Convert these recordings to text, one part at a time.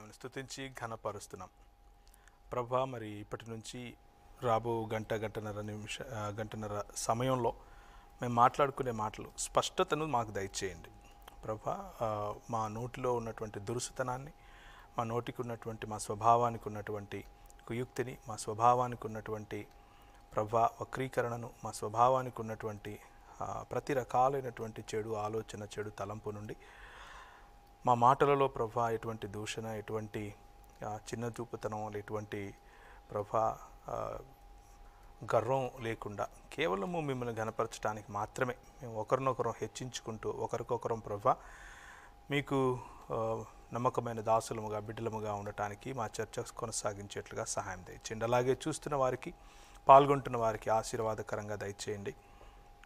మిమ్మల్ని స్తుతించి ఘనపరుస్తున్నాం ప్రభా. మరి ఇప్పటి నుంచి రాబో గంటన్నర సమయంలో మేము మాట్లాడుకునే మాటలు స్పష్టతను మాకు దయచేయండి ప్రభా. మా నోటిలో ఉన్నటువంటి దురుసుతనాన్ని, మా నోటికి ఉన్నటువంటి, మా స్వభావానికి ఉన్నటువంటి కుయుక్తిని, మా స్వభావానికి ఉన్నటువంటి ప్రభా వక్రీకరణను, మా స్వభావానికి ఉన్నటువంటి ప్రతి రకాలైనటువంటి చెడు ఆలోచన, చెడు తలంపు నుండి మా మాటలలో ప్రభా ఎటువంటి దూషణ, ఎటువంటి చిన్న చూపుతనం, ఎటువంటి ప్రభా గర్వం లేకుండా కేవలము మిమ్మల్ని ఘనపరచడానికి మాత్రమే మేము ఒకరినొకరం హెచ్చించుకుంటూ ఒకరికొకరం ప్రభా మీకు నమ్మకమైన దాసులముగా, బిడ్డలముగా ఉండటానికి మా చర్చ కొనసాగించేట్లుగా సహాయం దయచేయండి. అలాగే చూస్తున్న వారికి, పాల్గొంటున్న వారికి ఆశీర్వాదకరంగా దయచేయండి.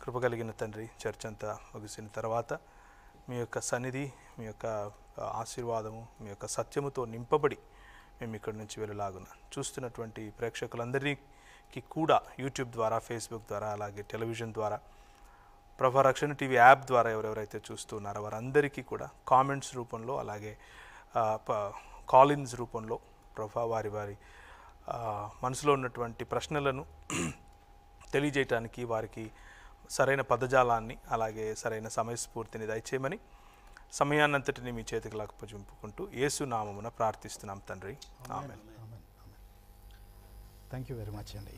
కృపగలిగిన తండ్రి, చర్చ అంతా ముగిసిన తర్వాత మీ యొక్క సన్నిధి, మీ యొక్క ఆశీర్వాదము, మీ యొక్క సత్యముతో నింపబడి మేము ఇక్కడి నుంచి వెళ్ళలాగున చూస్తున్నటువంటి ప్రేక్షకులందరికీ కూడా యూట్యూబ్ ద్వారా, ఫేస్బుక్ ద్వారా, అలాగే టెలివిజన్ ద్వారా, ప్రభా రక్షణ టీవీ యాప్ ద్వారా ఎవరెవరైతే చూస్తున్నారో వారందరికీ కూడా కామెంట్స్ రూపంలో, అలాగే కాలిన్స్ రూపంలో ప్రభా వారి మనసులో ఉన్నటువంటి ప్రశ్నలను తెలియజేయటానికి వారికి సరైన పదజాలాన్ని, అలాగే సరైన సమయస్ఫూర్తిని దయచేయమని సమయాన్నంతటిని మీ చేతికి అప్పగించుకుంటూ యేసు నామమున ప్రార్థిస్తున్నాం తండ్రి. ఆమేన్. థ్యాంక్ యూ వెరీ మచ్ అండి.